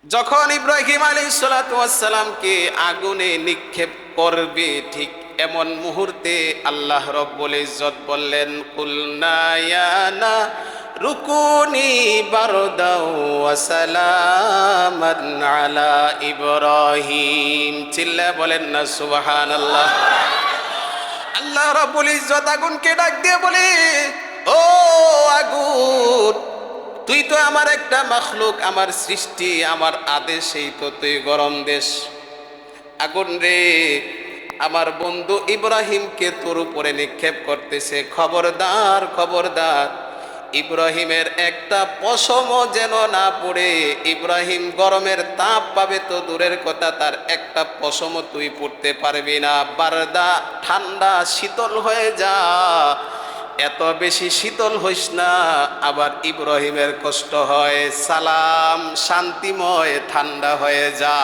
যখন ইব্রাহিম আলাইহিস সালাতু ওয়াস সালামকে আগুনে নিক্ষেপ করবে, ঠিক এমন মুহূর্তে আল্লাহ রব্বুল ইজ্জত বললেন, কুলনা ইয়া নারুকুনি বারদাও ওয়া সালামান আলা ইব্রাহিম। চিল্লায় বলেন না সুবহানাল্লাহ। আল্লাহ রব্বুল ইজ্জত আগুনকে ডাক দিয়ে বলে, ও আগুন, তুই তো আমার একটা মাখলুক, আমার সৃষ্টি, আমার আদেশেই তো তুই গরম দেশ। আগুন রে, আমার বন্ধু ইব্রাহিমকে তোর উপরে নিক্ষেপ করতেছে, খবরদার খবরদার, ইব্রাহিমের একটা পশমও যেন না পড়ে। ইব্রাহিম গরমের তাপ পাবে তো দূরের কথা, তার একটা পশমও তুই পড়তে পারবি না। বারদা, ঠান্ডা, শীতল হয়ে যা, এত বেশি শীতল হইস না আবার ইব্রাহিমের কষ্ট হয়। সালাম, শান্তিময়, ঠান্ডা হয়ে যা।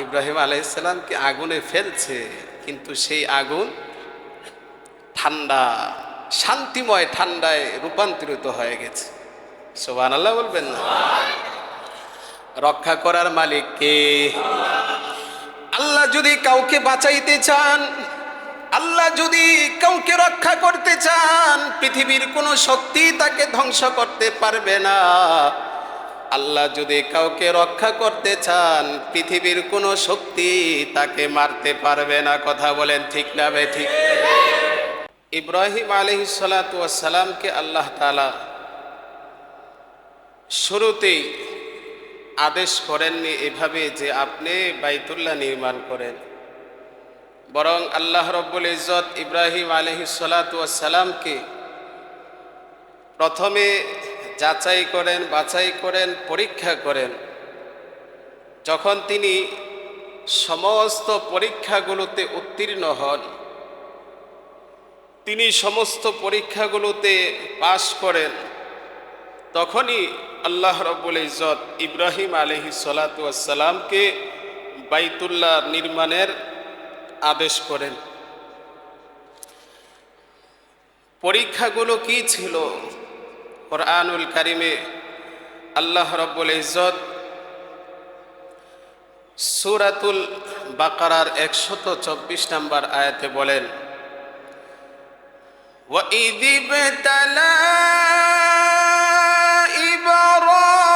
ইব্রাহিম আলাইহিস সালামকে আগুনে ফেলছে, কিন্তু সেই আগুন ঠান্ডা, শান্তিময়, ঠান্ডায় রূপান্তরিত হয়ে গেছে। সুবহানাল্লাহ বলবেন না? রক্ষা করার মালিক কে? আল্লাহ যদি কাউকে বাঁচাইতে চান, আল্লাহ যদি কাউকে রক্ষা করতে চান, পৃথিবীর কোনো শক্তি তাকে ধ্বংস করতে পারবে না। আল্লাহ যদি কাউকে রক্ষা করতে চান, পৃথিবীর কোনো শক্তি তাকে মারতে পারবে না। কথা বলেন ঠিক না বে ঠিক? ইব্রাহিম আলাইহিস সালাতু ওয়াস সালামকে আল্লাহ তাআলা শুরুতেই আদেশ করেননি এভাবে যে আপনি বাইতুল্লাহ নির্মাণ করেন, বরং আল্লাহ রব্বুল ইজ্জত ইব্রাহিম আলাইহিস সালাতু ওয়াস সালামকে প্রথমে যাচাই করেন, বাছাই করেন, পরীক্ষা করেন। যখন তিনি সমস্ত পরীক্ষাগুলোতে উত্তীর্ণ হন, তিনি সমস্ত পরীক্ষাগুলোতে পাশ করেন, তখনই আল্লাহ রব্বুল ইজ্জত ইব্রাহিম আলাইহিস সালাতু ওয়াস সালামকে বাইতুল্লাহ নির্মাণের আদেশ করেন। পরীক্ষাগুলো কি ছিল? কুরআনুল কারিমে আল্লাহ রব্বুল ইজ্জত সূরাতুল বাকারার 124 নম্বর আয়াতে বলেন, وَإِذِ ابْتَلَى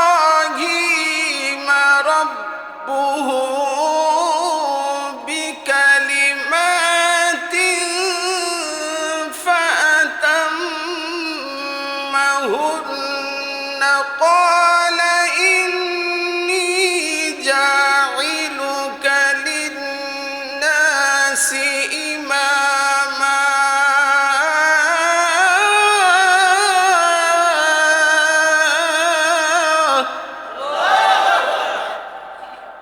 إِبْرَاهِيمَ رَبُّهُ بِكَلِمَاتٍ فَأَتَمَّهُنَّ قَالَ إِنِّي جَاعِلُكَ لِلنَّاسِ إِمَامًا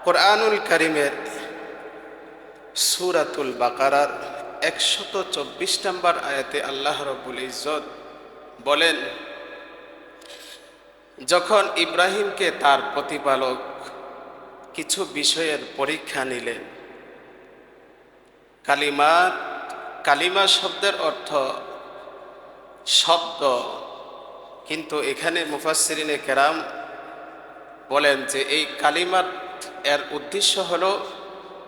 কুরআনুল কারিমের সূরাতুল বাকারার 124 নম্বর আয়াতে আল্লাহ রব্বুল ইজ্জত বলেন, যখন ইব্রাহিমকে তার প্রতিপালক কিছু বিষয়ের পরীক্ষা নিলেন। কালিমা শব্দের অর্থ শব্দ, কিন্তু এখানে মুফাসসিরিনে কেরাম বলেন যে এই কালিমাত এর উদ্দেশ্য হলো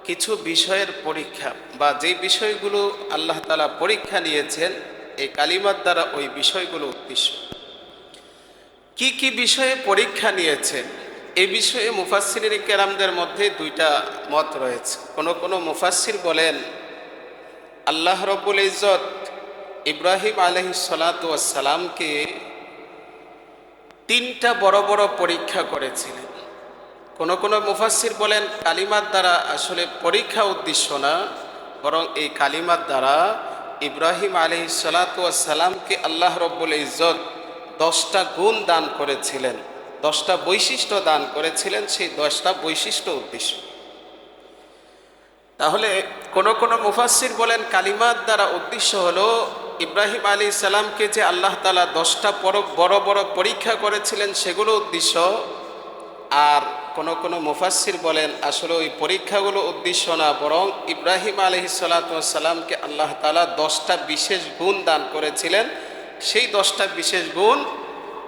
কিছু বিষয়ের পরীক্ষা, বা যেই বিষয়গুলো আল্লাহ তাআলা পরীক্ষা নিয়েছেন এই কালিমার দ্বারা ওই বিষয়গুলো উদ্দেশ্য। কি কি বিষয়ে পরীক্ষা নিয়েছেন এই বিষয়ে মুফাসসিরিন কেরামদের মধ্যে দুইটা মত রয়েছে। কোন মুফাসসির বলেন আল্লাহ রব্বুল ইজ্জত ইব্রাহিম আলাইহিস সালাতু ওয়াস সালামকে তিনটা বড় বড় পরীক্ষা করেছিলেন। কোন মুফাসসির বলেন কালিমার দ্বারা আসলে পরীক্ষা উদ্দেশ্য না, বরং এই কালিমার দ্বারা ইব্রাহিম আলাইহিস সালাতু ওয়াস সালামকে আল্লাহ রব্বুল ইজ্জত 10টা গুণ দান করেছিলেন, 10টা বৈশিষ্ট্য দান করেছিলেন, সেই 10টা বৈশিষ্ট্য উদ্দেশ্য। তাহলে কোন মুফাসসির বলেন কালিমার দ্বারা উদ্দেশ্য হলো ইব্রাহিম আলাইহিস সালামকে যে আল্লাহ তাআলা 10টা বড় বড় পরীক্ষা করেছিলেন সেগুলো উদ্দেশ্য। আর কোন মুফাসসির বলেন আসলে ওই পরীক্ষাগুলো উদ্দেশ্য না, বরং ইব্রাহিম আলাইহিস সালাতু ওয়াস সালামকে আল্লাহ তাআলা 10টা বিশেষ গুণ দান করেছিলেন, সেই 10টা বিশেষ গুণ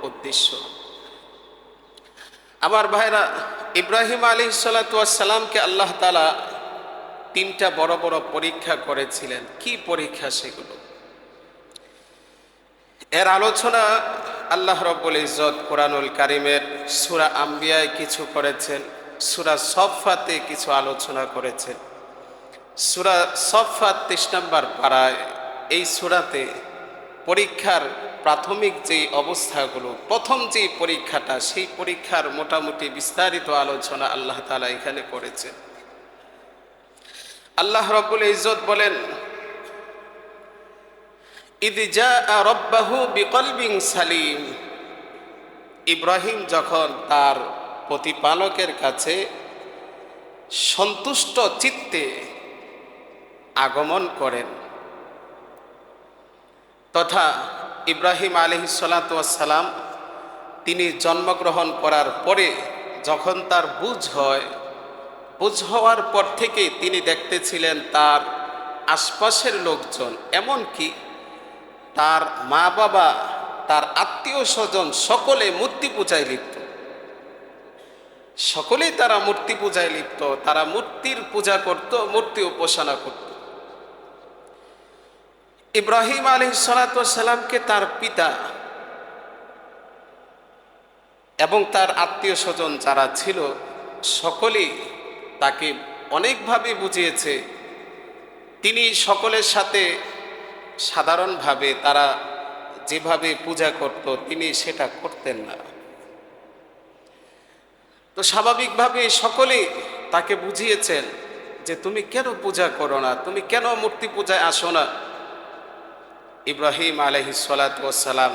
উদ্দেশ্য। আমার ভাইরা, ইব্রাহিম আলাইহিস সালাতু ওয়াস সালামকে আল্লাহ তাআলা তিনটা বড় বড় পরীক্ষা করেছিলেন। কি পরীক্ষা সেগুলো? এর আলোচনা আল্লাহ রাব্বুল ইজ্জত কোরআনুল কারীমের সূরা আম্বিয়ায় কিছু করেছেন, সূরা সফফাতে কিছু আলোচনা করেছেন। সূরা সফফাত ৩০ নম্বর পারায় এই সূরাতে পরীক্ষার প্রাথমিক যেই অবস্থাগুলো, প্রথম যেই পরীক্ষাটা, সেই পরীক্ষার মোটামুটি বিস্তারিত আলোচনা আল্লাহ তাআলা এখানে করেছেন। আল্লাহ রাব্বুল ইজ্জত বলেন, ইয জাআ রাব্বাহু বিকলবিন সালিম। ইব্রাহিম যখন তার প্রতিপালকের কাছে সন্তুষ্ট চিত্তে আগমন করেন, তথা ইব্রাহিম আলাইহিস সালাতু ওয়াস সালাম তিনি জন্মগ্রহণ করার পরে যখন তার বুঝ হয়, বুঝ হওয়ার পর থেকে তিনি দেখতেছিলেন তার আশপাশের লোকজন, এমনকি তার মা বাবা, তার আত্মীয় স্বজন সকলে মূর্তি পূজায় লিপ্ত। সকলেই তারা মূর্তি পূজায় লিপ্ত, তারা মূর্তির পূজা করত, মূর্তি উপাসনা করত। ইব্রাহিম আলাইহিস সালাতু ওয়াস সালামকে তার পিতা এবং তার আত্মীয় স্বজন যারা ছিল সকলেই তাকে অনেকভাবে বুঝিয়েছে। তিনি সকলের সাথে সাধারণভাবে তারা যেভাবে পূজা করত তিনি সেটা করতেন না। তো স্বাভাবিকভাবে সকলেই তাকে বুঝিয়েছেন যে তুমি কেন পূজা করো না, তুমি কেন মূর্তি পূজায় আসো না। ইব্রাহিম আলাইহিস সালাতু ওয়াস সালাম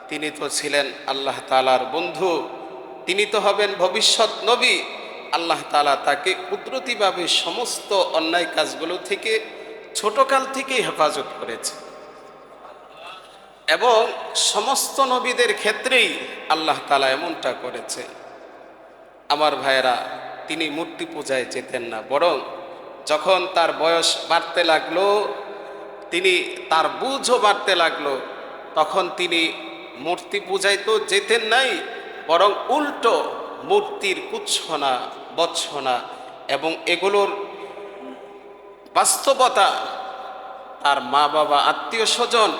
তিনি তো ছিলেন আল্লাহ তাআলার বন্ধু, তিনি তো হবেন ভবিষ্যৎ নবী। আল্লাহ তাআলা তাকে কুদরতিভাবে সমস্ত অন্যায় কাজগুলো থেকে ছোটকাল থেকেই হেফাজত করেছে, এবং সমস্ত নবীদের ক্ষেত্রেই আল্লাহ তাআলা এমনটা করেছে। আমার ভাইয়েরা, তিনি মূর্তি পূজায় যেতেন না, বরং যখন তার বয়স বাড়তে লাগলো, তিনি তার বুঝও বাড়তে লাগলো, তখন তিনি মূর্তি পূজায় তো যেতেন নাই, বরং উল্টো মূর্তির কুৎসনা, বৎসনা এবং এগুলোর বাস্তবতা তার মা বাবা, আত্মীয় স্বজন,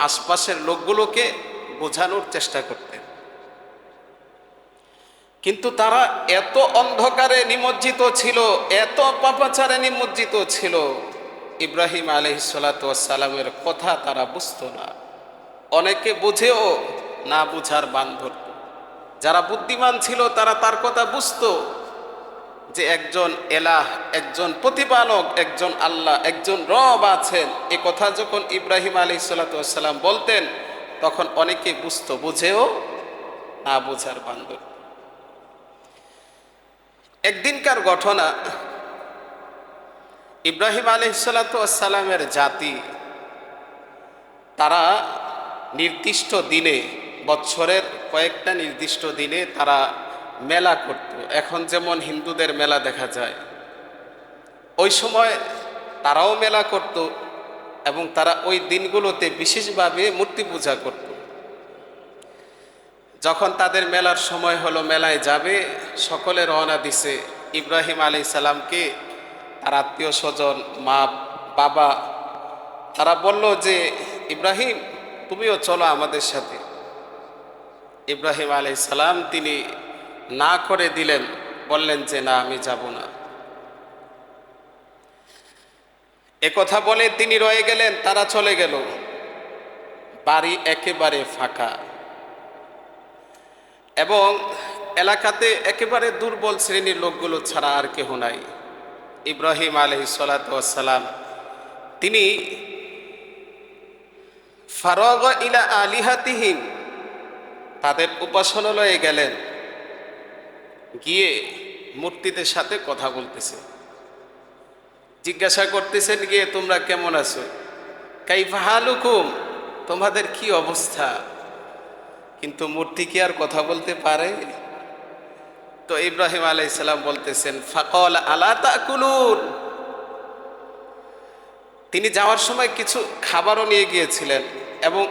আশপাশের লোকগুলোকে বোঝানোর চেষ্টা করতেন। কিন্তু তারা এত অন্ধকারে নিমজ্জিত ছিল, এত পাপাচারে নিমজ্জিত ছিল, ইব্রাহিম আলাইহিস সালাতু ওয়াস সালামের কথা তারা বুঝতো না। অনেকে বুঝেও না বুঝার বান ধরত। যারা বুদ্ধিমান ছিল তারা তার কথা বুঝতো যে একজন এলাহ, একজন প্রতিপালক, একজন আল্লাহ, একজন রব আছেন। এ কথা যখন ইব্রাহিম আলাইহিস সালাতু ওয়াস সালাম বলতেন তখন অনেকে বুঝতো, বুঝেও না বুঝার বান ধরত। একদিনকার ঘটনা, ইব্রাহিম আলাইহিস সালাতু ওয়াস সালামের জাতি তারা নির্দিষ্ট দিনে, বছরের কয়েকটা নির্দিষ্ট দিনে তারা মেলা করত। এখন যেমন হিন্দুদের মেলা দেখা যায়, ওই সময় তারাও মেলা করত এবং তারা ওই দিনগুলোতে বিশেষভাবে মূর্তি পূজা করত। যখন তাদের মেলার সময় হলো, মেলায় যাবে, সকলে রওনা দিছে। ইব্রাহিম আলাইহিস সালামকে তার আত্মীয় স্বজন, মা বাবা, তারা বলল যে ইব্রাহিম তুমিও চলো আমাদের সাথে। ইব্রাহিম আলাইহিস সালাম তিনি না করে দিলেন, বললেন যে না, আমি যাব না। একথা বলে তিনি রয়ে গেলেন, তারা চলে গেল। বাড়ি একেবারে ফাঁকা এবং এলাকাতে একেবারে দুর্বল শ্রেণীর লোকগুলো ছাড়া আর কেহ নাই। ইব্রাহিম আলাইহিস সালাতু ওয়াস সালাম তিনি ফারাগ ইলা আলিহাতিহিম, তাদের উপাসনালয়ে গেলেন, গিয়ে মূর্তিদের সাথে কথা বলতেছে, জিজ্ঞাসা করতেছেন গিয়ে তোমরা কেমন আছো, কাইফা হালুকুম, তোমাদের কি অবস্থা। কিন্তু মূর্তি কি আর কথা বলতে পারে? তো ইব্রাহিম আলাইহিস সালাম বলতেছেন ফাকাল আলা তাকুলুন। তিনি যাওয়ার সময় কিছু খাবারও নিয়ে গিয়েছিলেন এবং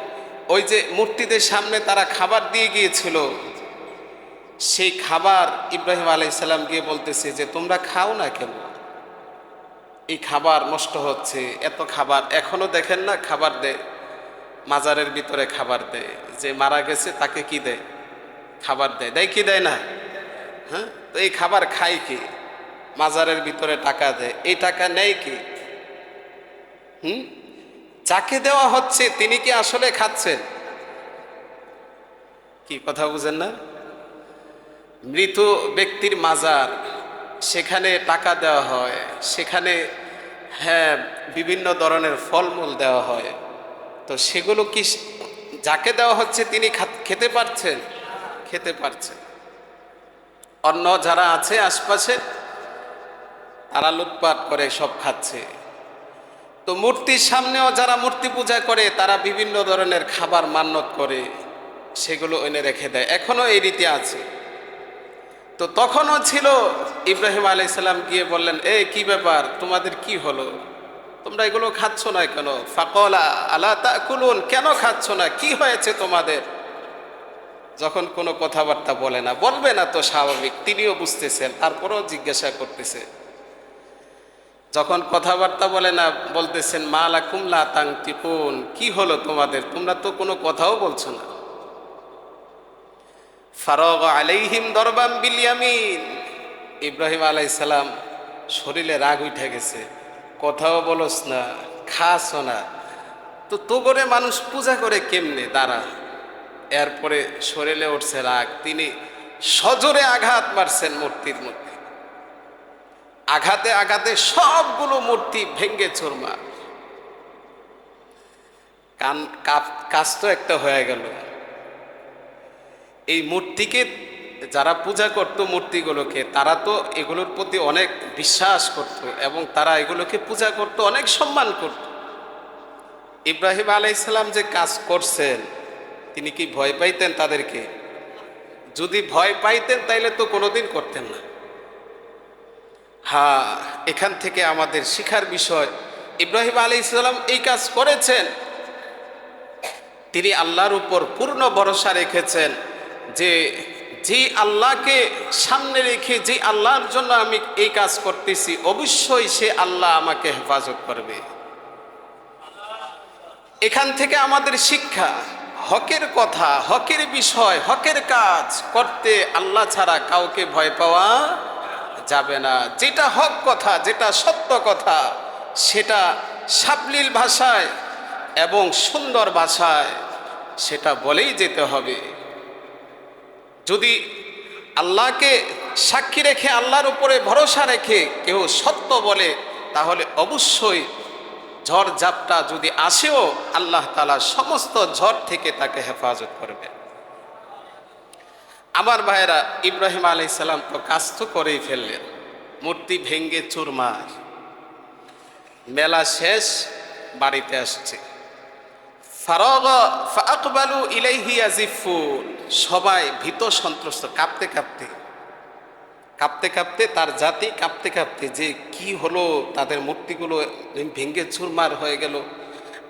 ওই যে মূর্তিদের সামনে তারা খাবার দিয়ে গিয়েছিল, সেই খাবার ইব্রাহিম আলাইহিস সালাম গিয়ে বলতেছে যে তোমরা খাও না কেন, এই খাবার নষ্ট হচ্ছে, এত খাবার এখনো দেখেন না খাবার দেয়, মাজারের ভিতরে খাবার দেয়, যে মারা গেছে তাকে কি দেয়, খাবার দেয়, দেয় কি দেয় না? হ্যাঁ, তো এই খাবার খায় কি? মাজারের ভিতরে টাকা দেয়, এই টাকা নেয় কি? যাকে দেওয়া হচ্ছে তিনি কি আসলে খাচ্ছেন? কি কথা বুঝেন না? মৃত ব্যক্তির মাজার, সেখানে টাকা দেওয়া হয়, সেখানে হ্যাঁ বিভিন্ন ধরনের ফলমূল দেওয়া হয়, তো সেগুলো কি যাকে দেওয়া হচ্ছে তিনি খেতে পারছেন? খেতে পারছেন। অন্য যারা আছে আশপাশে তারা লুটপাট করে সব খাচ্ছে। তো মূর্তির সামনেও যারা মূর্তি পূজা করে তারা বিভিন্ন ধরনের খাবার মান্যত করে সেগুলো এনে রেখে দেয়, এখনো এই রীতি আছে। তো তখনও ছিল। ইব্রাহিম আলাইহিস সালাম গিয়ে বললেন, এই কি ব্যাপার, তোমাদের কি হলো, তোমরা এগুলো খাচ্ছ না কেন? ফাকালা আলা তাকুলুন, কেন খাচ্ছ না, কি হয়েছে তোমাদের? যখন কোনো কথাবার্তা বলে না, বলবে না তো স্বাভাবিক, তিনিও বুঝতেছেন, তারপরেও জিজ্ঞাসা করতেছে। যখন কথাবার্তা বলে না, বলতেছেন মা লাকুম লা তানতিকুন, কি হলো তোমাদের, তোমরা তো কোনো কথাও বলছো না। ফারাগ আলাইহিম দরবাম বিল ইয়ামিন, ইব্রাহিম আলাইহিস সালাম শরীরে রাগ উঠে গেছে, কথাও বলস না, খাস না, তো তোগরে মানুষ পূজা করে কেমনে, দাঁড়া। এরপরে শরীরে উঠছে রাগ, তিনি সজোরে আঘাত মারছেন মূর্তির মধ্যে, আঘাতে আঘাতে সবগুলো মূর্তি ভেঙ্গে চুরমার। কাজ তো একটা হয়ে গেল। এই মূর্তিকে যারা পূজা করত, মূর্তিগুলোকে, তারা তো এগুলোর প্রতি অনেক বিশ্বাস করত এবং তারা এগুলোকে পূজা করত, অনেক সম্মান করত। ইব্রাহিম আলাইহিস সালাম যে কাজ করছেন, তিনি কি ভয় পাইতেন তাদেরকে? যদি ভয় পাইতেন তাইলে তো কোনোদিন করতেন না। হ্যাঁ, এখান থেকে আমাদের শিখার বিষয়, ইব্রাহিম আলাইহিস সালাম এই কাজ করেছেন, তিনি আল্লাহর উপর পূর্ণ ভরসা রেখেছেন যে আল্লাহকে সামনে রেখে, যে আল্লাহর জন্য আমি এই কাজ করতেছি, অবশ্যই সে আল্লাহ আমাকে হেফাজত করবে। এখান থেকে আমাদের শিক্ষা, হকের কথা, হকের বিষয়, হকের কাজ করতে আল্লাহ ছাড়া কাউকে ভয় পাওয়া যাবে না। যেটা হক কথা, যেটা সত্য কথা, সেটা সাবলীল ভাষায় এবং সুন্দর ভাষায় সেটা বলেই যেতে হবে। যদি আল্লাহকে সাক্ষী রেখে, আল্লাহর উপরে ভরসা রেখে কেউ সত্য বলে, তাহলে অবশ্যই ঝড় ঝাপটা যদি আসেও আল্লাহ তাআলা সমস্ত ঝড় থেকে তাকে হেফাজত করবে। আমার ভাইয়েরা, ইব্রাহিম আলাইহিস সালাম তো কাজ তো করেই ফেললেন, মূর্তি ভেঙ্গে চুরমার, মেলা শেষ, বাড়িতে আসছে। ফারাগা ফাআকবালু ইলাইহি ইয়াজিফুন, সবাই ভীত সন্ত্রস্ত, কাঁপতে কাঁপতে কাঁপতে কাঁপতে, তার জাতি কাঁপতে কাঁপতে, যে কি হলো, তাদের মূর্তিগুলো ভেঙ্গে চুরমার হয়ে গেল।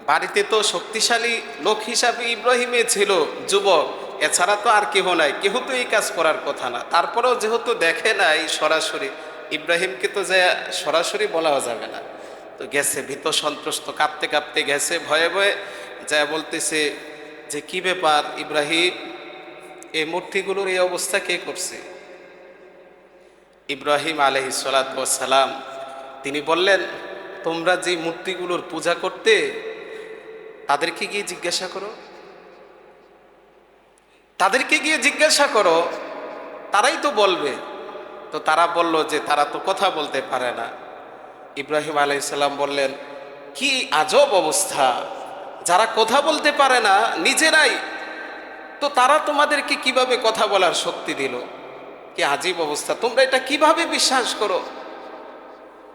বাড়িতে তো শক্তিশালী লোক হিসাবে ইব্রাহিমে ছিল, যুবক, এছাড়া তো আর কেহ নাই, কেহ তো এই কাজ করার কথা না। তারপরেও যেহেতু দেখে নাই সরাসরি, ইব্রাহিমকে তো যে সরাসরি বলাও যাবে না, তো গেছে ভীত সন্ত্রস্ত, কাঁপতে কাঁপতে গেছে, ভয়ে ভয়ে যা বলতেছে যে কি ব্যাপার ইব্রাহিম, এই মূর্তিগুলোর এই অবস্থা কে করছে? ইব্রাহিম আলাইহিস সালাতু ওয়াস সালাম তিনি বললেন, তোমরা যে মূর্তিগুলোর পূজা করতে, তাদেরকে গিয়ে জিজ্ঞাসা করো, তাদেরকে গিয়ে জিজ্ঞাসা করো, তারাই তো বলবে। তো তারা বলল যে তারা তো কথা বলতে পারে না। ইব্রাহিম আলাইহিস সালাম বললেন, কি আজব অবস্থা, যারা কথা বলতে পারে না নিজেরাই, তো তারা তোমাদেরকে কিভাবে কথা বলার শক্তি দিল? কি আজীব অবস্থা, তোমরা এটা কিভাবে বিশ্বাস করো?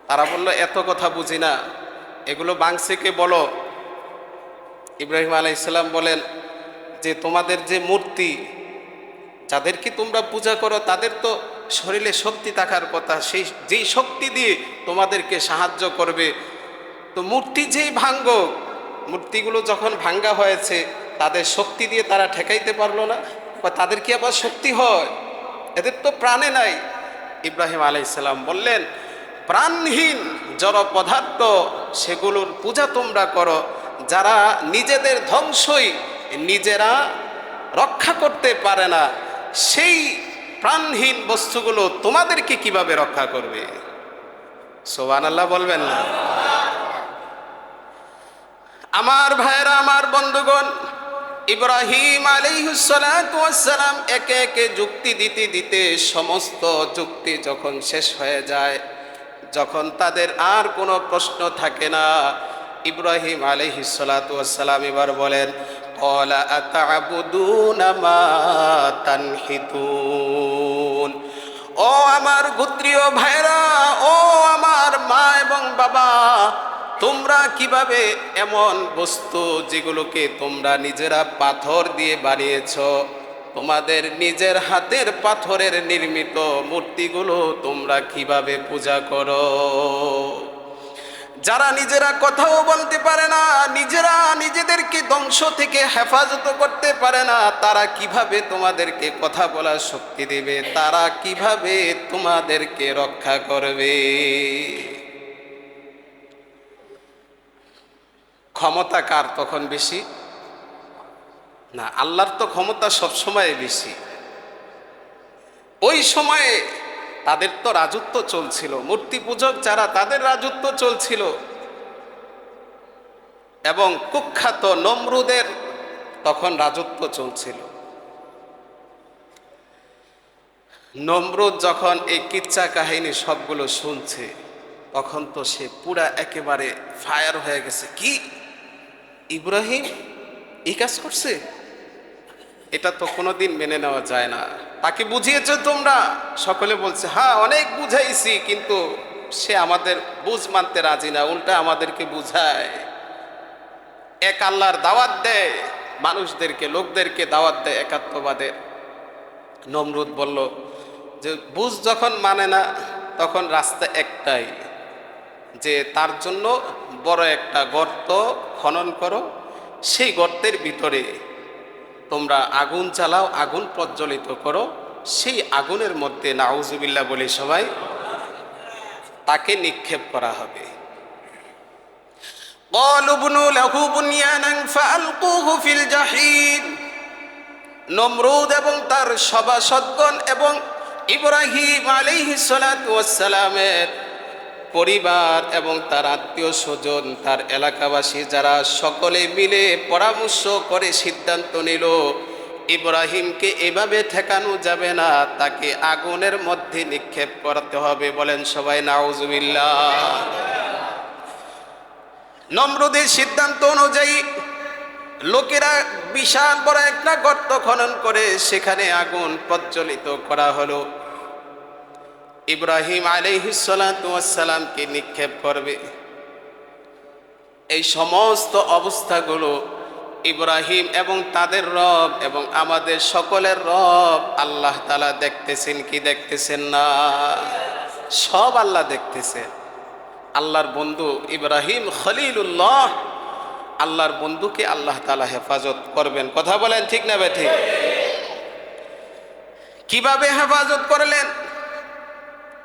তারা বলল, এত কথা বুঝি না, এগুলো বাংসেকে বলো। ইব্রাহিম আলাইহিস সালাম বলেন যে তোমাদের যে মূর্তি, যাদেরকে তোমরা পূজা করো, তাদের তো শরীরে শক্তি থাকার কথা, সেই যেই শক্তি দিয়ে তোমাদেরকে সাহায্য করবে। তো মূর্তি যেই ভাঙ্গ, মূর্তিগুলো যখন ভাঙ্গা হয়েছে, তাদের শক্তি দিয়ে তারা ঠেকাইতে পারলো না, বা তাদের কি আবার শক্তি হয়? এদের তো প্রাণে নাই। ইব্রাহিম আলাইহিস সালাম বললেন, প্রাণহীন জড় পদার্থ সেগুলোর পূজা তোমরা করো, যারা নিজেদের ধ্বংসই নিজেরা রক্ষা করতে পারে না, সেই প্রাণহীন বস্তুগুলো তোমাদেরকে কিভাবে রক্ষা করবে? সুবহানাল্লাহ বলবেন না? আমার ভাইরা, আমার বন্ধুগণ, ইব্রাহিম আলাইহিস সালাতু ওয়াস সালাম একে একে যুক্তি দিতে দিতে সমস্ত যুক্তি যখন শেষ হয়ে যায়, যখন তাদের আর কোনো প্রশ্ন থাকে না, ইব্রাহিম আলাইহিস সালাতু ওয়াস সালাম এবার বলেন, ক্বালা আতা'বুদুনা মা তানহিতুন। ও আমার গোত্রীয় ভাইরা, ও আমার মা এবং বাবা, তোমরা কিভাবে এমন বস্তু যেগুলোকে তোমরা নিজেরা পাথর দিয়ে বানিয়েছ, তোমাদের নিজের হাতের পাথরের নির্মিত মূর্তিগুলো তোমরা কিভাবে পূজা করো? যারা নিজেরা কথাও বলতে পারে না, নিজেরা নিজেদেরকে ধ্বংস থেকে হেফাজত করতে পারে না, তারা কিভাবে তোমাদেরকে কথা বলার শক্তি দেবে? তারা কিভাবে তোমাদেরকে রক্ষা করবে? ক্ষমতা কার তখন বেশি? না, আল্লাহর তো ক্ষমতা সবসময় বেশি। ওই সময়ে তাদের তো রাজত্ব চলছিল, মূর্তি পূজক যারা, তাদের রাজত্ব চলছিল, এবং কুখ্যাত নমরুদের তখন রাজত্ব চলছিল। নমরুদ যখন এই কিচ্ছা কাহিনী সবগুলো শুনছে, তখন তো সে পুরা একেবারে ফায়ার হয়ে গেছে। কি, ইব্রাহিম এই কাজ করছে? এটা তো কোনোদিন মেনে নেওয়া যায় না। তাকে বুঝিয়েছো তোমরা? সকলে বলছে, হ্যাঁ অনেক বুঝাইছি, কিন্তু সে আমাদের বুঝ মানতে রাজি না, উল্টা আমাদেরকে বুঝায়, এক আল্লাহর দাওয়াত দেয়, মানুষদেরকে, লোকদেরকে দাওয়াত দেয় একাত্মবাদের। নমরুদ বলল যে বুঝ যখন মানে না, তখন রাস্তা একটাই, যে তার জন্য বড় একটা গর্ত খনন করো, সেই গর্তের ভিতরে তোমরা আগুন জ্বালাও, আগুন প্রজ্বলিত করো, সেই আগুনের মধ্যে নাউজুবিল্লাহ বলে সবাই তাকে নিক্ষেপ করা হবে। ক্বালু বুনু লাহু বুনয়ানান ফাআলকুহু ফিল জাহিম। নমরুদ এবং তার সভাসদগণ এবং ইব্রাহিম আলাইহিস সালাতু ওয়াস সালামের পরিবার এবং তার আত্মীয় স্বজন, তার এলাকাবাসী যারা, সকলে মিলে পরামর্শ করে সিদ্ধান্ত নিল, ইব্রাহিমকে এভাবে ঠেকানো যাবে না, তাকে আগুনের মধ্যে নিক্ষেপ করতে হবে। বলেন সবাই নাউজুবিল্লাহ। নমরুদের সিদ্ধান্ত অনুযায়ী লোকেরা বিশাল বড় একটা গর্ত খনন করে সেখানে আগুন প্রজ্বলিত করা হলো। ইব্রাহিম আলাইহিস সালাতু ওয়াস সালামকে নিক্ষেপ করবে। এই সমস্ত অবস্থাগুলো ইব্রাহিম এবং তাদের রব এবং আমাদের সকলের রব আল্লাহ তাআলা দেখতেছেন কি দেখতেছেন না? সব আল্লাহ দেখতেছে। আল্লাহর বন্ধু ইব্রাহিম খলিলুল্লাহ, আল্লাহর বন্ধুকে আল্লাহ তাআলা হেফাজত করবেন। কথা বলেন ঠিক না বেঠিক? কিভাবে হেফাজত করলেন?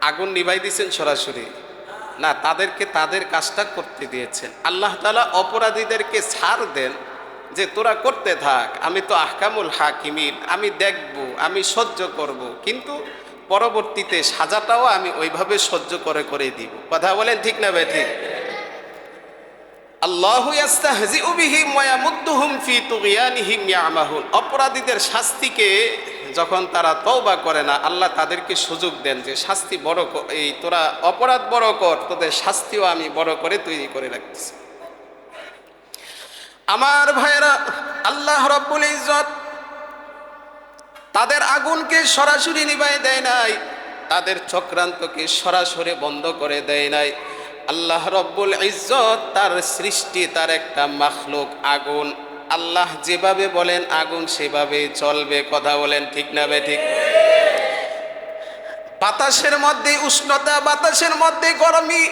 আগুন নিভাই দিয়েছেন সরাসরি? না, তাদেরকে তাদের কাজটা করতে দিয়েছেন। আল্লাহ তাআলা অপরাধীদেরকে ছাড় দেন যে তোরা করতে থাক, আমি তো আহকামুল হাকিমিন, আমি দেখব, আমি সহ্য করব, কিন্তু পরবর্তীতে সাজাটাও আমি ওইভাবে সহ্য করে করে দিব। কথা বলেন ঠিক না বেঠিক? আল্লাহু ইস্তাহজিউ বিহিম ওয়া ইয়ামুদ্দুহুম ফি তুগয়ানিহিম ইয়ামাহুন। অপরাধীদের শাস্তিকে যখন তারা তওবা করে না, আল্লাহ তাদেরকে সুযোগ দেন যে শাস্তি বড়, এই তোরা অপরাধ বড় কর, তোদের শাস্তিও আমি বড় করে তৈরি করে রাখতেছি। আমার ভাইরা, আল্লাহ রাব্বুল ইজ্জত তাদের আগুনকে সরাসরি নিভাই দেয় নাই, তাদের চক্রান্তকে সরাসরি বন্ধ করে দেয় নাই। আল্লাহ রব্বুল ইজ্জত তার সৃষ্টি, তার একটা মাখলুক আগুন, আল্লাহ যেভাবে বলেন আগুন সেভাবেই চলবে। কথা বলেন ঠিক না বেঠিক? বাতাসের মধ্যে উষ্ণতা, বাতাসের মধ্যে গরমই,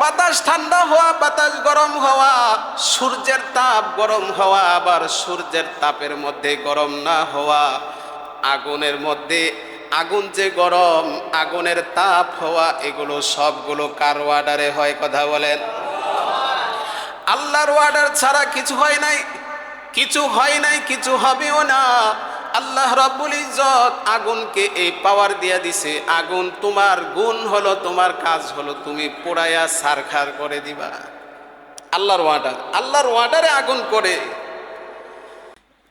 বাতাস ঠান্ডা হওয়া, বাতাস গরম হওয়া, সূর্যের তাপ গরম হওয়া, আবার সূর্যের তাপের মধ্যে গরম না হওয়া, আগুনের মধ্যে আগুন যে গরম, আগুনের তাপ হওয়া, এগুলো সবগুলো কার অর্ডারে হয়? কথা বলেন। আল্লাহর অর্ডার ছাড়া কিছু হয় নাই, কিছু হয় নাই, কিছু হবেও না। আল্লাহ রাব্বুল ইজ্জত আগুনকে এই পাওয়ার দিয়া দিছে, আগুন তোমার গুণ হলো, তোমার কাজ হলো তুমি পোড়ায়া ছারখার করে দিবা। আল্লাহর অর্ডার, আল্লাহর অর্ডারে আগুন করে।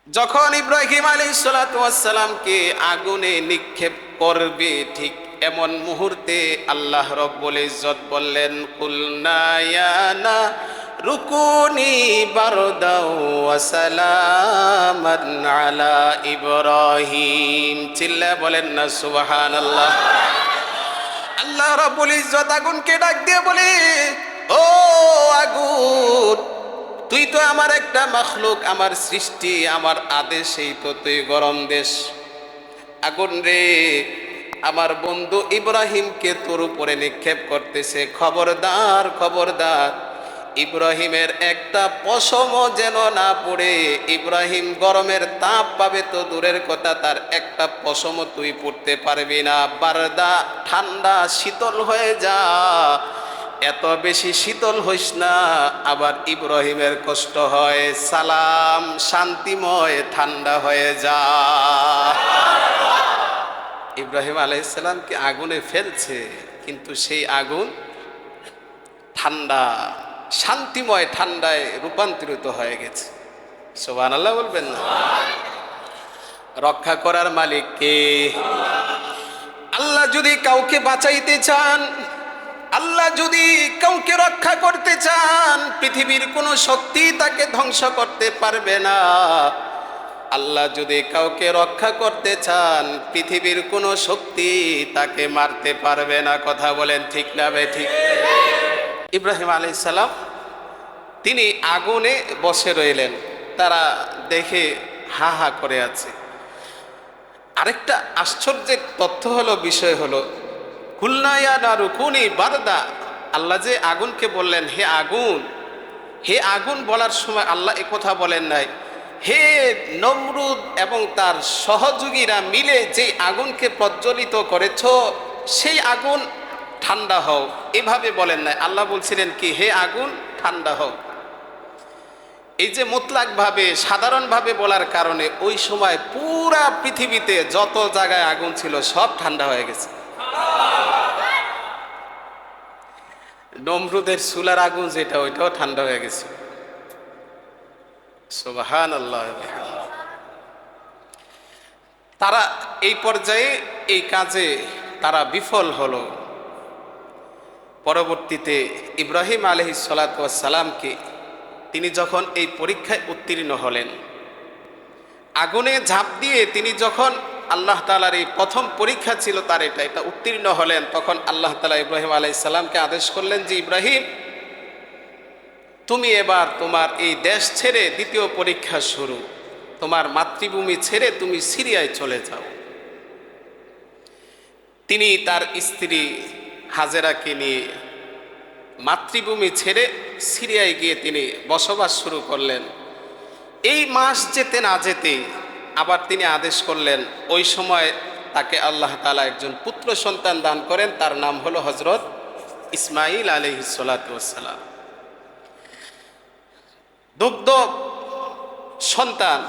যখন ইব্রাহিম আলাইহিস সালাতু ওয়াস সালামকে আগুনে নিক্ষেপ করবে, ঠিক এমন মুহূর্তে আল্লাহ রাব্বুল ইজ্জত বললেন, কুলনা ইয়া নারুকুনি বারদাও ওয়া সালামান আলা ইব্রাহিম। চিল্লা বলেন না সুবহানাল্লাহ। আল্লাহ রাব্বুল ইজ্জত আগুনকে ডাক দিয়ে বলে, ও আগুন, তুই তো আমার একটা মাখলুক, আমার সৃষ্টি, আমার আদেশেই তো তুই গরম দেশ। আগুন রে, আমার বন্ধু ইব্রাহিমকে তোর উপরে নিক্ষেপ করতেছে, খবরদার খবরদার, ইব্রাহিমের একটা পশমও যেন না পড়ে। ইব্রাহিম গরমের তাপ পাবে তো দূরের কথা, তার একটা পশমও তুই পড়তে পারবি না। বারদা, ঠান্ডা, শীতল হয়ে যা, এত বেশি শীতল হইস না আবার ইব্রাহিমের কষ্ট হয়। সালাম, শান্তিময়, ঠান্ডা হয়ে যা। ইব্রাহিম আলাইহিস সালামকে আগুনে ফেলছে, কিন্তু সেই আগুন ঠান্ডা, শান্তিময়, ঠান্ডায় রূপান্তরিত হয়ে গেছে। সুবহানাল্লাহ বলবেন না? রক্ষা করার মালিক কে? আল্লাহ যদি কাউকে বাঁচাইতে চান, আল্লাহ যদি কাউকে রক্ষা করতে চান, পৃথিবীর কোনো শক্তি তাকে ধ্বংস করতে পারবে না। আল্লাহ যদি কাউকে রক্ষা করতে চান, পৃথিবীর কোনো শক্তি তাকে মারতে পারবে না। কথা বলেন ঠিক না বে ঠিক? ইব্রাহিম আলাইহিস সালাম তিনি আগুনে বসে রইলেন, তারা দেখে হা হা করে আছে। আরেকটা আশ্চর্যের তথ্য হলো, বিষয় হলো, কুলনা ইয়া নারুকুনি বারদা, আল্লাহ যে আগুনকে বললেন হে আগুন, হে আগুন বলার সময় আল্লাহ একথা বলেন নাই হে নমরুদ এবং তার সহযোগীরা মিলে যে আগুনকে প্রজ্বলিত করেছ সেই আগুন ঠান্ডা হও, এভাবে বলেন নাই। আল্লাহ বলছিলেন কি, হে আগুন ঠান্ডা হও। এই যে মুতলাকভাবে, সাধারণভাবে বলার কারণে ওই সময় পুরা পৃথিবীতে যত জায়গায় আগুন ছিল সব ঠান্ডা হয়ে গেছে। নমরুদের চুলার আগুন যেটা, ওইটাও ঠান্ডা হয়ে গেছে। সুবহানাল্লাহ। তারা এই পর্যায়ে এই কাজে তারা বিফল হলো। পরবর্তীতে ইব্রাহিম আলাইহিস সালাতু ওয়াস সালামকে তিনি যখন এই পরীক্ষায় উত্তীর্ণ হলেন, আগুনে ঝাঁপ দিয়ে তিনি যখন, আল্লাহ তাআলার এই প্রথম পরীক্ষা ছিল তার এটা উত্তীর্ণ হলেন, তখন আল্লাহ তাআলা ইব্রাহিম আলাইহিস সালামকে আদেশ করলেন যে, ইব্রাহিম, তুমি এবার তোমার এই দেশ ছেড়ে দ্বিতীয় পরীক্ষা শুরু, তোমার মাতৃভূমি ছেড়ে তুমি সিরিয়ায় চলে যাও। তিনি তার স্ত্রী হাজেরাকে নিয়ে মাতৃভূমি ছেড়ে সিরিয়ায় গিয়ে তিনি বসবাস শুরু করলেন। এই মাস যেতে না যেতে আবার তিনি আদেশ করলেন, ওই সময় তাকে আল্লাহ তাআলা একজন পুত্র সন্তান দান করেন, তার নাম হলো হযরত ইসমাঈল আলাইহিস সালাতু ওয়াস সালাম। দুগ্ধ সন্তান,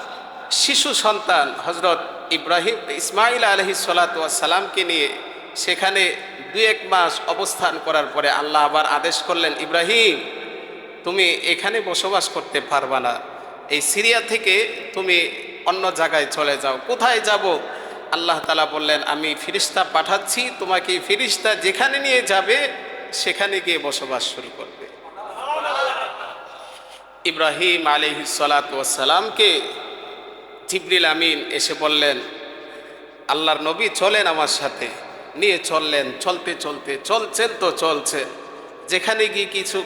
শিশু সন্তান হযরত ইসমাঈল আলাইহিস সালাতু ওয়াস সালামকে নিয়ে সেখানে 2-1 মাস অবস্থান করার পরে আল্লাহ আবার আদেশ করলেন, ইব্রাহিম, তুমি এখানে বসবাস করতে পারবা না, এই সিরিয়া থেকে তুমি অন্য জায়গায় চলে যাও। কোথায় যাব? আল্লাহ তাআলা বললেন, আমি ফেরেশতা পাঠাচ্ছি, তোমাকে ফেরেশতা যেখানে নিয়ে যাবে সেখানে গিয়ে বসবাস শুরু করবে। ইব্রাহিম আলাইহিস সালাতু ওয়াস সালামকে জিবরিল আমিন এসে বললেন, আল্লাহর নবী চলেন আমার সাথে, নিয়ে চললেন। চলতে চলতে চলছেন তো চলছে, যেখানে গিয়ে কিছু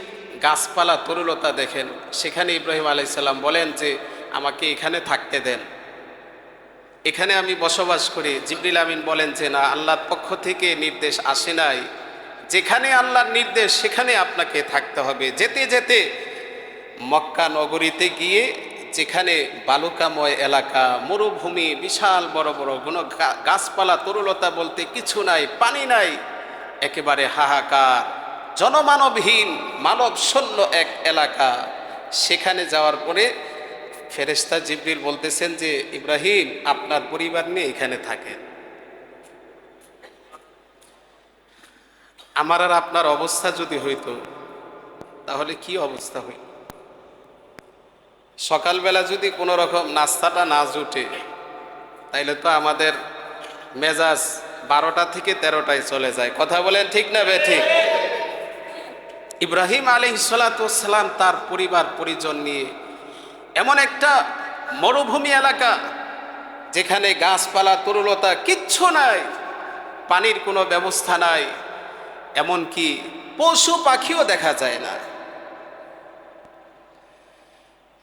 গাছপালা তরুলতা দেখেন, সেখানে ইব্রাহিম আলাইহিস সালাম বলেন যে, আমাকে এখানে থাকতে দেন, এখানে আমি বসবাস করি। জিবরিল আমিন বলেন যে, না, আল্লাহর পক্ষ থেকে নির্দেশ আসে নাই, যেখানে আল্লাহর নির্দেশ সেখানে আপনাকে থাকতে হবে। যেতে যেতে মক্কা নগরীতে গিয়ে যেখানে বালুকাময় এলাকা, মরুভূমি, বিশাল বড় বড় কোনো গাছপালা তরুলতা বলতে কিছু নাই, পানি নাই, একেবারে হাহাকার, জনমানবহীন, মানব শূন্য এক এলাকা। সেখানে যাওয়ার পরে ফেরেশতা জিবরিল বলতেছেন যে ইব্রাহিম আপনার পরিবার নিয়ে এখানে থাকেন। আমার আর আপনার অবস্থা যদি হইতো তাহলে কি অবস্থা হইত? সকালবেলা যদি কোনো রকম নাস্তাটা না জুটে তাইলে তো আমাদের মেজাজ 12টা থেকে 13টায় চলে যায়। কথা বলেন ঠিক না বেঠিক? ইব্রাহিম আলাইহিস সালাতু ওয়াস সালাম তার পরিবার পরিজন নিয়ে এমন একটা মরুভূমি এলাকা যেখানে গাছপালা তরুলতা কিচ্ছু নাই, পানির কোনো ব্যবস্থা নাই, এমনকি পশু পাখিও দেখা যায় না।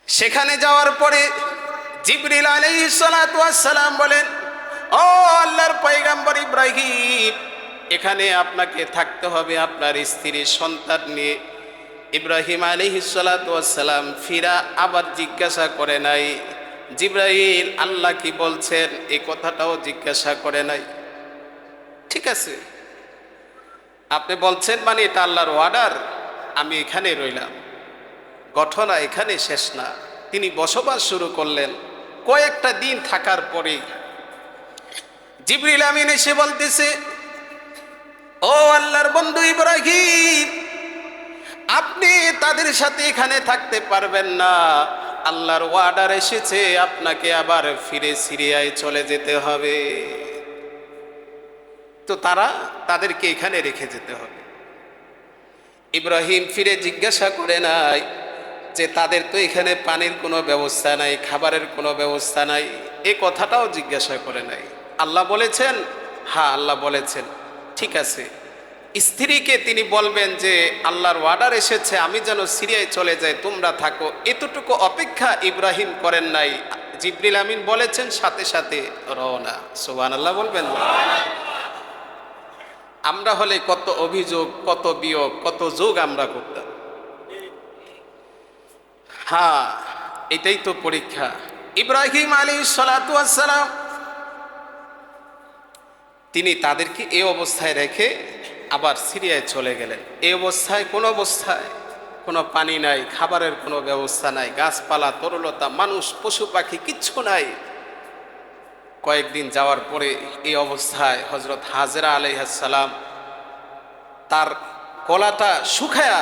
সেখানে যাওয়ার পরে জিবরিল আলাইহিস সালাতু ওয়াস সালাম বলেন, ও আল্লাহর পয়গম্বর ইব্রাহিম, এখানে আপনাকে থাকতে হবে আপনার স্ত্রী সন্তান নিয়ে। ইব্রাহিম আলাইহিস সালাতু ওয়াস সালাম ফিরা আবার জিজ্ঞাসা করে নাই, জিবরাইল আল্লাহ কি বলছেন এই কথাটাও জিজ্ঞাসা করে নাই। ঠিক আছে, আপনি বলছেন মানে এটা আল্লাহর অর্ডার, আমি এখানে রইলাম। ঘটনা এখানে শেষ না, তিনি বসবাস শুরু করলেন। কয়েকটা দিন থাকার পরে জিবরিল আমিন এসে বলতেছে, ও আল্লাহর বন্ধু ইব্রাহিম, আপনি তাদের সাথে এখানে থাকতে পারবেন না, আল্লাহর অর্ডার এসেছে আপনাকে আবার ফিরে সিরিয়ায় চলে যেতে হবে। তো তাদেরকে এখানে রেখে যেতে হবে। ইব্রাহিম ফিরে জিজ্ঞাসা করে নাই যে তাদের তো এখানে পানির কোনো ব্যবস্থা নাই, খাবারের কোনো ব্যবস্থা নাই, এই কথাটাও জিজ্ঞাসা করে নাই। আল্লাহ বলেছেন, হ্যাঁ আল্লাহ বলেছেন, ঠিক আছে। স্ত্রীকে তিনি বলবেন যে আল্লাহর অর্ডার এসেছে আমি যেন সিরিয়ায় চলে যাই, তোমরা থাকো, এতটুকু অপেক্ষা ইব্রাহিম করেন নাই। জিবরিল আমিন বলেছেন সাথে সাথে রওনা। সুবহানাল্লাহ বলবেন না? আমরা হলে কত অভিযোগ, কত বিয়োগ, কত যোগ আমরা করতাম। হ্যাঁ, এটাই তো পরীক্ষা। ইব্রাহিম আলাইহিস সালাতু ওয়াস সালাম তিনি তাদেরকে এই অবস্থায় রেখে আবার সিরিয়ায় চলে গেলেন। এই অবস্থায় কোনো পানি নাই, খাবারের কোনো ব্যবস্থা নাই, গাছপালা তরুলতা, মানুষ পশু পাখি কিচ্ছু নাই। কয়েকদিন যাওয়ার পরে এই অবস্থায় হযরত হাজেরা আলাইহিস সালাম তার গলাটা শুকায়া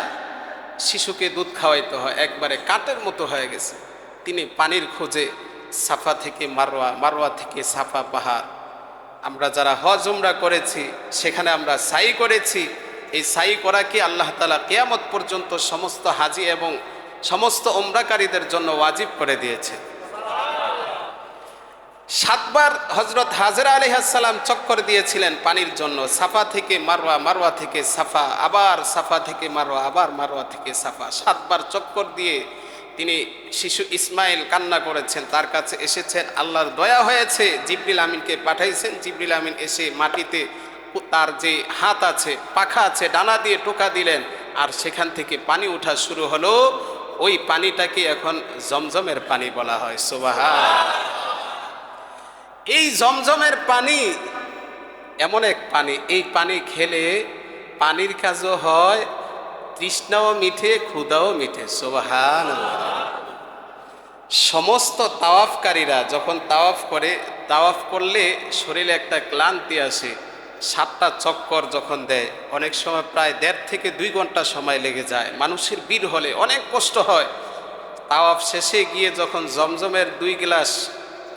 শিশুকে দুধ খাওয়াইতে হয়, একবারে কাঠের মতো হয়ে গেছে। তিনি পানির খোঁজে সাফা থেকে মারওয়া, মারওয়া থেকে সাফা পাহাড়, আমরা যারা হজ উমরা করেছি সেখানে আমরা সাই করেছি। এই সাই করা কি আল্লাহ তাআলা কিয়ামত পর্যন্ত সমস্ত হাজি এবং সমস্ত উমরাকারীদের জন্য ওয়াজিব করে দিয়েছে। 7 বার হযরত হাজেরা আলাইহিস সালাম চক্কর দিয়েছিলেন পানির জন্য, সাফা থেকে মারওয়া, মারওয়া থেকে সাফা, আবার সাফা থেকে মারওয়া, আবার মারওয়া থেকে সাফা। 7 বার চক্কর দিয়ে তিনি শিশু ইসমাইল কান্না করেছেন, তার কাছে এসেছেন, আল্লাহর দয়া হয়েছে, জিবরিল আমিনকে পাঠাইছেন। জিবরিল আমিন এসে মাটিতে তার যে হাত আছে, পাখা আছে, ডানা দিয়ে টোকা দিলেন, আর সেখান থেকে পানি ওঠা শুরু হলো। ওই পানিটাকে এখন জমজমের পানি বলা হয়। সুবহানাল্লাহ। এই জমজমের পানি এমন এক পানি, এই পানি খেলে পানির কাজও হয়, তৃষ্ণাও মিঠে, ক্ষুধাও মিঠে। সুবহানাল্লাহ। সমস্ত তাওয়াফকারীরা যখন তাওয়াফ করলে শরীরে একটা ক্লান্তি আসে, 7টা চক্কর যখন দেয় অনেক সময় প্রায় 1.5 থেকে 2 ঘন্টা সময় লেগে যায়। মানুষের ভিড় হলে অনেক কষ্ট হয়। তাওয়াফ শেষে গিয়ে যখন জমজমের 2 গ্লাস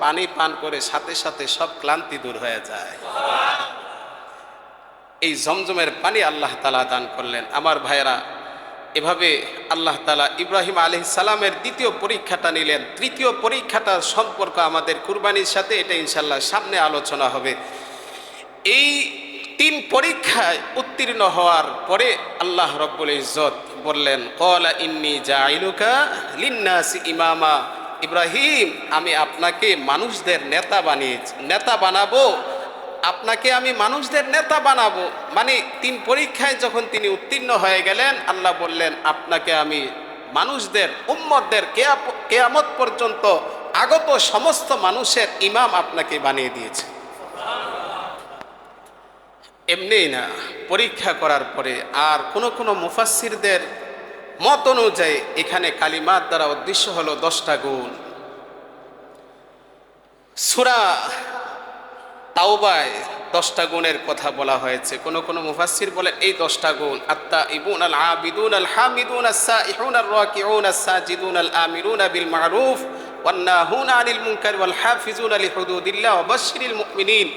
পানি পান করে সাথে সাথে সব ক্লান্তি দূর হয়ে যায়। এই জমজমের পানি আল্লাহ তাআলা দান করলেন। আমার ভাইয়েরা, এভাবে আল্লাহ তাআলা ইব্রাহিম আলাইহিস সালামের দ্বিতীয় পরীক্ষাটা নিলেন। তৃতীয় পরীক্ষাটার সম্পর্ক আমাদের কুরবানির সাথে, এটা ইনশাআল্লাহ সামনে আলোচনা হবে। এই 3 পরীক্ষায় উত্তীর্ণ হওয়ার পরে আল্লাহ রব্বুল ইজ্জত বললেন, ক্বালা ইন্নী জাইলুকা লিন্নাসি ইমামা। ইব্রাহিম, আমি আপনাকে মানুষদের নেতা বানাবো, আপনাকে আমি মানুষদের নেতা বানাবো। মানে 3 পরীক্ষায় যখন তিনি উত্তীর্ণ হয়ে গেলেন, আল্লাহ বললেন আপনাকে আমি মানুষদের উম্মতদের কিয়ামত পর্যন্ত আগত সমস্ত মানুষের ইমাম আপনাকে বানিয়ে দিয়েছে। এমনিই না, পরীক্ষা করার পরে। আর কোনো মুফাসসিরদের মত অনুযায়ী এখানে কালিমাত দ্বারা উদ্দেশ্য হলো 10টা গুণ। সূরা তাওবায় 10টা গুণের কথা বলা হয়েছে। কোনো মুফাসসির বলে এই 10টা গুণ, আত-তাইবুন আল আবিদুন আল হামিদুন আস-সাইহুন আর রাকিউন আস-সাজিদুন আল আমিরুন বিল মারুফ ওয়ান নাহুনা আনিল মুনকার ওয়াল হাফিজুনা লিহুদুদিল্লাহ ওয়া বাশশিরিল মুমিনিন।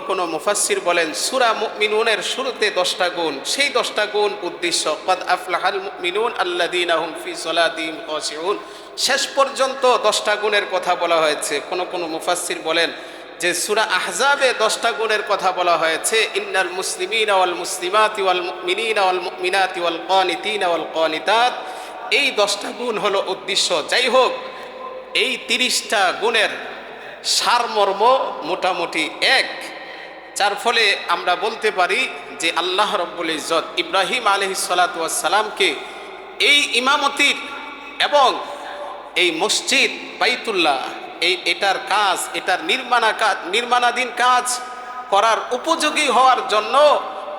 কোনো মুফাসসির বলেন সূরা মুমিনুনের শুরুতে 10টা গুণ, সেই 10টা গুণ উদ্দেশ্য ক্বাদ আফলাহাল মুমিনুন আল্লাযীনা হুম ফি সালাতিহিম খাশিউন, শেষ পর্যন্ত 10টা গুণের কথা বলা হয়েছে। কোনো মুফাসসির বলেন যে সূরা আহজাবে 10টা গুণের কথা বলা হয়েছে, ইন্নাল মুসলিমিনা ওয়াল মুসলিমাতি ওয়াল মুমিনিনা ওয়াল মুমিনাতি ওয়াল কানিতিনা ওয়াল কানিতাত, এই 10টা গুণ হলো উদ্দেশ্য। যাই হোক, এই 30টা গুণের সারমর্ম মোটামুটি এক, যার ফলে আমরা বলতে পারি যে আল্লাহ রাব্বুল ইজ্জত ইব্রাহিম আলাইহিস সালাতু ওয়াস সালামকে এই ইমামতির এবং এই মসজিদ বাইতুল্লাহ এটার কাজ, এটার নির্মাণাধীন কাজ করার উপযোগী হওয়ার জন্য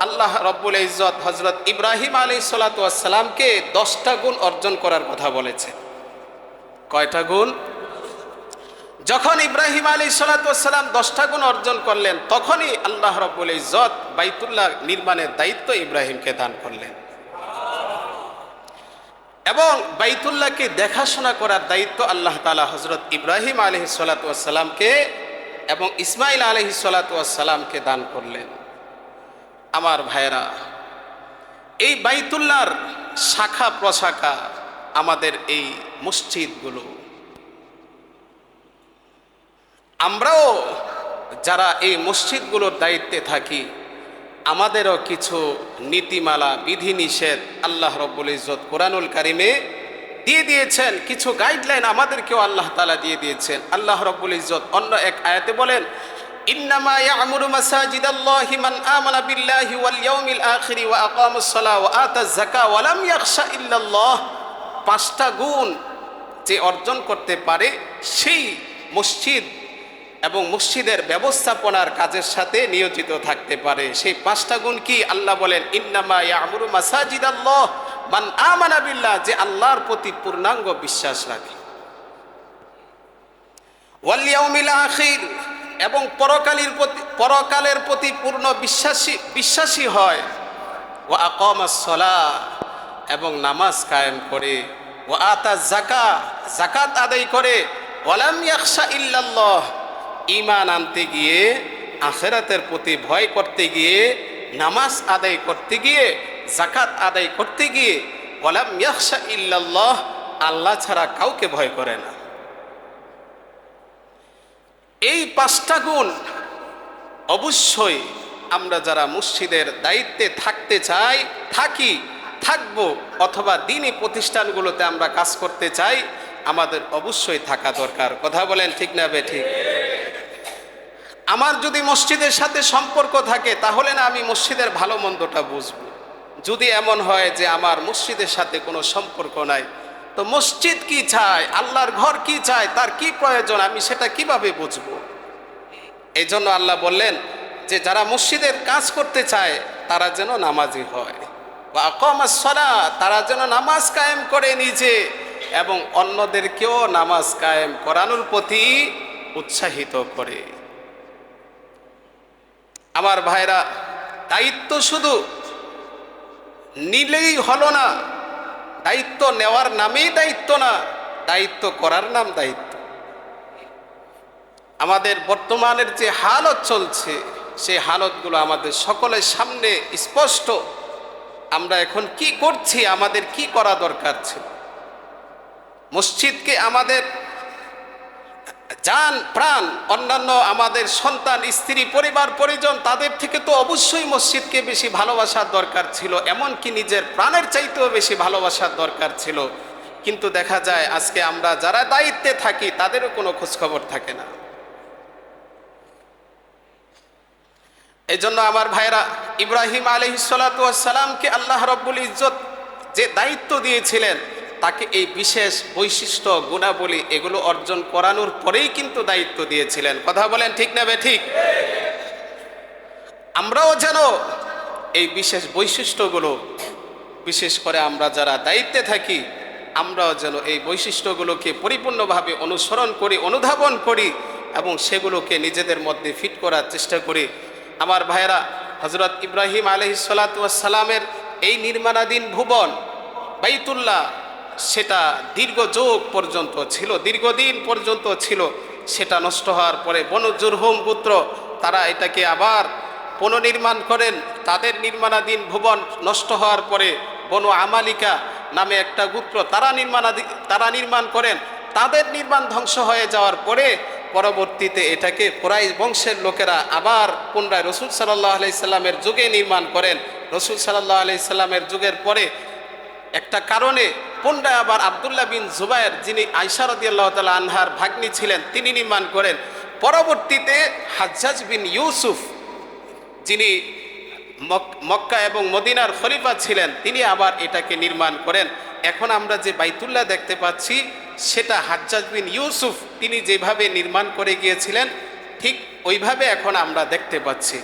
আল্লাহ রাব্বুল ইজ্জত হযরত ইব্রাহিম আলাইহিস সালাতু ওয়াস সালামকে 10টা গুণ অর্জন করার কথা বলেছে। কয়টা গুণ? যখন ইব্রাহিম আলাইহিস সালাতু ওয়াস সালাম 10টা গুণ অর্জন করলেন, তখনই আল্লাহ রাব্বুল ইজ্জত বাইতুল্লাহ নির্মাণের দায়িত্ব ইব্রাহিমকে দান করলেন এবং বাইতুল্লাহকে দেখাশোনা করার দায়িত্ব আল্লাহ তাআলা হযরত ইব্রাহিম আলাইহিস সালাতু ওয়াস সালামকে এবং ইসমাইল আলাইহিস সালাতু ওয়াস সালামকে দান করলেন। আমার ভাইরা, এই বাইতুল্লাহর শাখা প্রশাখা আমাদের এই মসজিদগুলো, আমরাও যারা এই মসজিদগুলোর দায়িত্বে থাকি, আমাদেরও কিছু নীতিমালা বিধিনিষেধ আল্লাহ রাব্বুল ইজ্জত কোরআনুল কারিমে দিয়ে দিয়েছেন, কিছু গাইডলাইন আমাদেরকেও আল্লাহ তাআলা দিয়ে দিয়েছেন। আল্লাহ রাব্বুল ইজ্জত অন্য এক আয়াতে বলেন, ইন্নামা ইয়া'মুরু মাসাজিদাল্লাহি মান আমানা বিল্লাহি ওয়াল ইয়াউমিল আখিরি ওয়া আকামাস সালাহ ওয়া আতাজ যাকাত ওয়া লাম ইয়াখশা ইল্লাল্লাহ। 5টা গুণ যে অর্জন করতে পারে সেই মসজিদ এবং মসজিদের ব্যবস্থাপনার কাজের সাথে নিয়োজিত থাকতে পারে। সেই 5টা গুণ কি? আল্লাহ বলেন, ইন্নামা ইয়া'মুরু মাসাজিদাল্লাহ মান আমানা বিল্লাহ, যে আল্লাহর প্রতি পূর্ণাঙ্গ বিশ্বাস রাখে, ওয়াল ইয়াউমিল আখির, এবং পরকালের প্রতি পূর্ণ বিশ্বাসী হয়, ওয়া আকামাস সালাহ, এবং নামাজ কায়েম করে, ওয়া আতাজ যাকাত, যাকাত আদায় করে, ওয়া লাম ইয়াখশা ইল্লাল্লাহ, ঈমান আনতে গিয়ে, আখিরাতের প্রতি ভয় করতে গিয়ে, নামাজ আদায় করতে গিয়ে, যাকাত আদায় করতে গিয়ে, ওয়া লাম ইয়াখশা ইল্লাল্লাহ, আল্লাহ ছাড়া কাউকে ভয় করে না। এই 5টা গুণ অবশ্যই আমরা যারা মসজিদের দায়িত্বে থাকতে চাই, থাকবো, অথবা দ্বীনি প্রতিষ্ঠানগুলোতে আমরা কাজ করতে চাই, আমাদের অবশ্যই থাকা দরকার। কথা বলেন ঠিক না বেঠিক? আমার যদি মসজিদের সাথে সম্পর্ক থাকে, তাহলে না আমি মসজিদের ভালো মন্দটা বুঝবো। যদি এমন হয় যে আমার মসজিদের সাথে কোনো সম্পর্ক নাই, তো মসজিদ কি চায়, আল্লাহর ঘর কি চায়, তার কি প্রয়োজন, আমি সেটা কিভাবে বুঝবো? এই জন্য আল্লাহ বললেন যে যারা মসজিদের কাজ করতে চায় তারা যেন নামাজি হয়, ওয়া আকামাস সালাহ, তারা যেন নামাজ কায়েম করে নিজে এবং অন্যদেরকেও নামাজ কায়েম করানোর প্রতি উৎসাহিত করে। আমার ভাইরা, দায়িত্ব শুধু নিলেই হলো না, দায়িত্ব নেওয়ার নামেই দায়িত্ব না, দায়িত্ব করার নাম দায়িত্ব। আমাদের বর্তমানের যে হালত চলছে, সেই হালতগুলো আমাদের সকলের সামনে স্পষ্ট। আমরা এখন কি করছি, আমাদের কি করা দরকার ছিল? মসজিদকে আমাদের জান প্রাণ, অন্যান্য আমাদের সন্তান, স্ত্রী, পরিবার, পরিজন, তাদের থেকে তো অবশ্যই মসজিদকে বেশি ভালোবাসার দরকার ছিল, এমনকি নিজের প্রাণের চাইতেও বেশি ভালোবাসার দরকার ছিল। কিন্তু দেখা যায় আজকে আমরা যারা দায়িত্বে থাকি তাদেরও কোনো খোঁজখবর থাকে না। এই জন্য আমার ভাইরা, ইব্রাহিম আলাইহিস সালাতু ওয়াস সালামকে আল্লাহ রাব্বুল ইজ্জত যে দায়িত্ব দিয়েছিলেন, তাকে এই বিশেষ বৈশিষ্ট্য গুণাবলী এগুলো অর্জন করানোর পরেই কিন্তু দায়িত্ব দিয়েছিলেন। কথা বলেন ঠিক না ঠিক? আমরাও যেন এই বিশেষ বৈশিষ্ট্যগুলো, বিশেষ করে আমরা যারা দায়িত্বে থাকি, আমরাও যেন এই বৈশিষ্ট্যগুলোকে পরিপূর্ণভাবে অনুসরণ করি, অনুধাবন করি এবং সেগুলোকে নিজেদের মধ্যে ফিট করার চেষ্টা করি। আমার ভাইয়েরা, হযরত ইব্রাহিম আলাইহিস সালাতু ওয়াস সালামের এই নির্মাণাধীন ভুবন বাইতুল্লাহ, সেটা দীর্ঘ যুগ পর্যন্ত ছিল, দীর্ঘদিন পর্যন্ত ছিল। সেটা নষ্ট হওয়ার পরে বনু জুরহুম গোত্র তারা এটাকে আবার পুনর্নির্মাণ করেন। তাদের নির্মাণাধীন ভুবন নষ্ট হওয়ার পরে বনু আমালিকা নামে একটা গোত্র তারা নির্মাণ করেন। তাদের নির্মাণ ধ্বংস হয়ে যাওয়ার পরে পরবর্তীতে এটাকে কুরাইশ বংশের লোকেরা আবার পুনরায় রসুল সাল্লাল্লাহু আলাইহি সাল্লামের যুগে নির্মাণ করেন। রসুল সাল্লাল্লাহু আলাইহি সাল্লামের যুগের পরে একটা কারণে পুনরায় আবার আব্দুল্লাহ বিন জুবায়ের, যিনি আয়েশা রাদিয়াল্লাহু তাআলা আনহার ভাগ্নি ছিলেন, তিনি নির্মাণ করেন। পরবর্তীতে হাজ্জাজ বিন ইউসুফ, যিনি মক্কা এবং মদিনার খলিফা ছিলেন, তিনি আবার এটাকে নির্মাণ করেন। এখন আমরা যে বাইতুল্লাহ দেখতে পাচ্ছি সেটা হাজ্জাজ বিন ইউসুফ তিনি যেভাবে নির্মাণ করে গিয়েছিলেন ঠিক ওইভাবে এখন আমরা দেখতে পাচ্ছি।